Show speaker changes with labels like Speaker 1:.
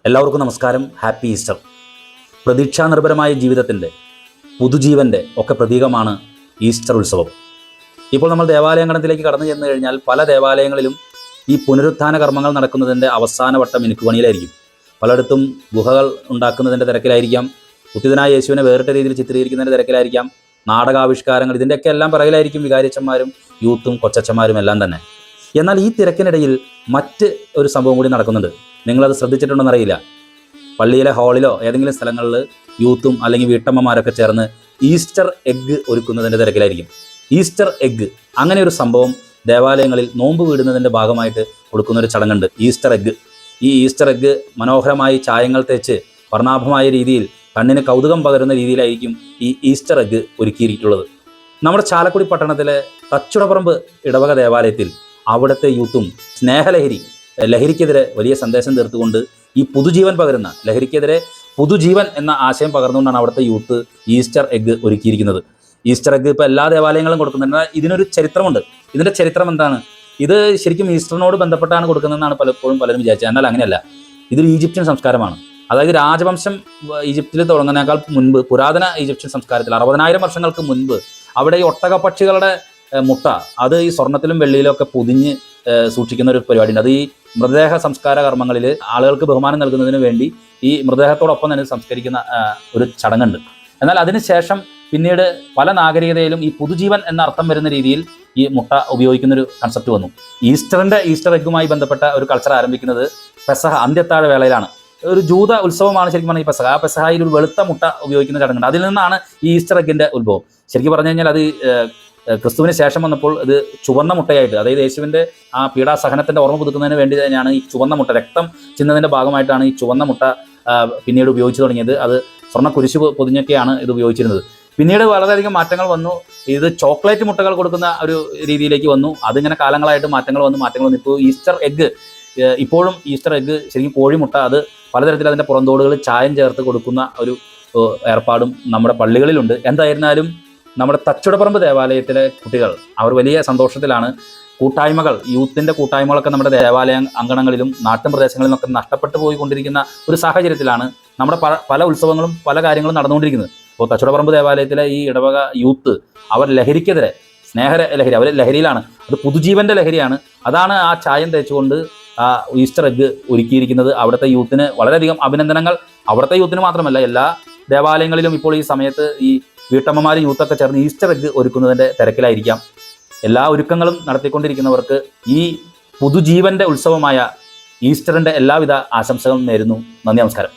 Speaker 1: എല്ലാവർക്കും നമസ്കാരം. Happy Easter. പ്രതീക്ഷാനിർഭരമായ ജീവിതത്തിൻ്റെ, പുതുജീവൻ്റെ ഒക്കെ പ്രതീകമാണ് ഈസ്റ്റർ ഉത്സവം. ഇപ്പോൾ നമ്മൾ ദേവാലയങ്കണത്തിലേക്ക് കടന്നു ചെന്ന് കഴിഞ്ഞാൽ പല ദേവാലയങ്ങളിലും ഈ പുനരുത്ഥാന കർമ്മങ്ങൾ നടക്കുന്നതിൻ്റെ അവസാന വട്ടം മിനുക്കുപണിയിലായിരിക്കും. പലയിടത്തും ഗുഹകൾ ഉണ്ടാക്കുന്നതിൻ്റെ തിരക്കിലായിരിക്കാം, ഉത്തിതനായ യേശുവിനെ വേറിട്ട രീതിയിൽ ചിത്രീകരിക്കുന്നതിൻ്റെ തിരക്കിലായിരിക്കാം, നാടകാവിഷ്കാരങ്ങൾ, ഇതിൻ്റെയൊക്കെ എല്ലാം പിറകിലായിരിക്കും വികാരിച്ചന്മാരും യൂത്തും കൊച്ചച്ചന്മാരും എല്ലാം തന്നെ. എന്നാൽ ഈ തിരക്കിനിടയിൽ മറ്റ് ഒരു സംഭവം കൂടി നടക്കുന്നുണ്ട്. നിങ്ങളത് ശ്രദ്ധിച്ചിട്ടുണ്ടെന്നറിയില്ല. പള്ളിയിലെ ഹാളിലോ ഏതെങ്കിലും സ്ഥലങ്ങളിൽ യൂത്തും അല്ലെങ്കിൽ വീട്ടമ്മമാരൊക്കെ ചേർന്ന് ഈസ്റ്റർ എഗ്ഗ് ഒരുക്കുന്നതിൻ്റെ തിരക്കിലായിരിക്കും. ഈസ്റ്റർ എഗ്ഗ്, അങ്ങനെ ഒരു സംഭവം ദേവാലയങ്ങളിൽ നോമ്പ് വീടുന്നതിൻ്റെ ഭാഗമായിട്ട് കൊടുക്കുന്നൊരു ചടങ്ങുണ്ട്, ഈസ്റ്റർ എഗ്ഗ്. ഈ ഈസ്റ്റർ എഗ്ഗ് മനോഹരമായി ചായങ്ങൾ തേച്ച് വർണ്ണാഭമായ രീതിയിൽ കണ്ണിന് കൗതുകം പകരുന്ന രീതിയിലായിരിക്കും ഈ ഈസ്റ്റർ എഗ്ഗ് ഒരുക്കിയിട്ടുള്ളത്. നമ്മുടെ ചാലക്കുടി പട്ടണത്തിലെ തച്ചുടപ്പറമ്പ് ഇടവക ദേവാലയത്തിൽ അവിടുത്തെ യൂത്തും ലഹരിക്കെതിരെ വലിയ സന്ദേശം തീർത്തുകൊണ്ട് ഈ പുതുജീവൻ പകരുന്ന, ലഹരിക്കെതിരെ പുതുജീവൻ എന്ന ആശയം പകർന്നുകൊണ്ടാണ് അവിടുത്തെ യൂത്ത് ഈസ്റ്റർ എഗ്ഗ് ഒരുക്കിയിരിക്കുന്നത്. ഈസ്റ്റർ എഗ്ഗ് ഇപ്പോൾ എല്ലാ ദേവാലയങ്ങളും കൊടുക്കുന്നുണ്ട്. ഇതിനൊരു ചരിത്രമുണ്ട്. ഇതിൻ്റെ ചരിത്രം എന്താണ്? ഇത് ശരിക്കും ഈസ്റ്ററിനോട് ബന്ധപ്പെട്ടാണ് കൊടുക്കുന്നതെന്നാണ് പലപ്പോഴും പലരും വിചാരിച്ചത്. എന്നാൽ അങ്ങനെയല്ല. ഇതൊരു ഈജിപ്ഷ്യൻ സംസ്കാരമാണ്. അതായത് രാജവംശം ഈജിപ്തിൽ തുടങ്ങുന്നതിനേക്കാൾ മുൻപ്, പുരാതന ഈജിപ്ഷ്യൻ സംസ്കാരത്തിൽ 60,000 വർഷങ്ങൾക്ക് മുൻപ് അവിടെ ഈ ഒട്ടകപ്പക്ഷികളുടെ മുട്ട അത് ഈ സ്വർണ്ണത്തിലും വെള്ളിയിലും ഒക്കെ പൊതിഞ്ഞ് സൂക്ഷിക്കുന്ന ഒരു പരിപാടിയുണ്ട്. അത് ഈ മൃതദേഹ സംസ്കാര കർമ്മങ്ങളിൽ ആളുകൾക്ക് ബഹുമാനം നൽകുന്നതിന് വേണ്ടി ഈ മൃതദേഹത്തോടൊപ്പം തന്നെ സംസ്കരിക്കുന്ന ഒരു ചടങ്ങുണ്ട്. എന്നാൽ അതിനുശേഷം പിന്നീട് പല നാഗരികതയിലും ഈ പുതുജീവൻ എന്ന അർത്ഥം വരുന്ന രീതിയിൽ ഈ മുട്ട ഉപയോഗിക്കുന്നൊരു കൺസെപ്റ്റ് വന്നു. ഈസ്റ്റർ എഗ്ഗുമായി ബന്ധപ്പെട്ട ഒരു കൾച്ചർ ആരംഭിക്കുന്നത് പെസഹ അന്ത്യത്താഴ വേളയിലാണ്. ഒരു ജൂത ഉത്സവമാണ് ശരിക്കും പറഞ്ഞാൽ ഈ പെസഹ. ആ പെസഹയിൽ ഒരു വെളുത്ത മുട്ട ഉപയോഗിക്കുന്ന ചടങ്ങുണ്ട്. അതിൽ നിന്നാണ് ഈ ഈസ്റ്റർ എഗ്ഗിൻ്റെ ഉത്ഭവം. ശരിക്കും പറഞ്ഞു കഴിഞ്ഞാൽ അത് ക്രിസ്തുവിന് ശേഷം വന്നപ്പോൾ ഇത് ചുവന്ന മുട്ടയായിട്ട്, അതായത് യേശുവിൻ്റെ ആ പീഡാസഹനത്തിൻ്റെ ഓർമ്മ പുതുക്കുന്നതിന് വേണ്ടി തന്നെയാണ് ഈ ചുവന്ന മുട്ട, രക്തം ചിന്നതിൻ്റെ ഭാഗമായിട്ടാണ് ഈ ചുവന്ന മുട്ട പിന്നീട് ഉപയോഗിച്ച് തുടങ്ങിയത്. അത് സ്വർണ്ണ കുരിശ് പൊതിഞ്ഞൊക്കെയാണ് ഇത് ഉപയോഗിച്ചിരുന്നത്. പിന്നീട് വളരെയധികം മാറ്റങ്ങൾ വന്നു. ഇത് ചോക്ലേറ്റ് മുട്ടകൾ കൊടുക്കുന്ന ഒരു രീതിയിലേക്ക് വന്നു. അതിങ്ങനെ കാലങ്ങളായിട്ട് മാറ്റങ്ങൾ വന്നു. ഇപ്പോൾ ഈസ്റ്റർ എഗ്ഗ്, ഇപ്പോഴും ഈസ്റ്റർ എഗ്ഗ് ശരിക്കും കോഴിമുട്ട, അത് പലതരത്തിൽ അതിൻ്റെ പുറന്തോടുകൾ ചായം ചേർത്ത് കൊടുക്കുന്ന ഒരു ഏർപ്പാടും നമ്മുടെ പള്ളികളിലുണ്ട്. എന്തായിരുന്നാലും നമ്മുടെ തച്ചുടപ്പറമ്പ് ദേവാലയത്തിലെ കുട്ടികൾ അവർ വലിയ സന്തോഷത്തിലാണ്. കൂട്ടായ്മകൾ, യൂത്തിൻ്റെ കൂട്ടായ്മകളൊക്കെ നമ്മുടെ ദേവാലയ അങ്കണങ്ങളിലും നാട്ടിൻ പ്രദേശങ്ങളിലും ഒക്കെ നഷ്ടപ്പെട്ടു പോയിക്കൊണ്ടിരിക്കുന്ന ഒരു സാഹചര്യത്തിലാണ് നമ്മുടെ പല ഉത്സവങ്ങളും പല കാര്യങ്ങളും നടന്നുകൊണ്ടിരിക്കുന്നത്. ഇപ്പോൾ തച്ചുടപ്പറമ്പ് ദേവാലയത്തിലെ ഈ ഇടവക യൂത്ത് അവർ ലഹരിക്കെതിരെ, സ്നേഹലഹരി, അവർ ലഹരിയിലാണ്. അത് പുതുജീവൻ്റെ ലഹരിയാണ്. അതാണ് ആ ചായം തേച്ചുകൊണ്ട് ആ ഈസ്റ്റർ എഗ്ഗ് ഒരുക്കിയിരിക്കുന്നത്. അവിടുത്തെ യൂത്തിന് വളരെയധികം അഭിനന്ദനങ്ങൾ. അവിടുത്തെ യൂത്തിന് മാത്രമല്ല, എല്ലാ ദേവാലയങ്ങളിലും ഇപ്പോൾ ഈ സമയത്ത് ഈ വീട്ടമ്മമാരും യൂത്തൊക്കെ ചേർന്ന് ഈസ്റ്റർ എഗ്ഗ് ഒരുക്കുന്നതിൻ്റെ തിരക്കിലായിരിക്കാം. എല്ലാ ഒരുക്കങ്ങളും നടത്തിക്കൊണ്ടിരിക്കുന്നവർക്ക് ഈ പുതുജീവൻ്റെ ഉത്സവമായ ഈസ്റ്ററിൻ്റെ എല്ലാവിധ ആശംസകളും നേരുന്നു. നന്ദി, നമസ്കാരം.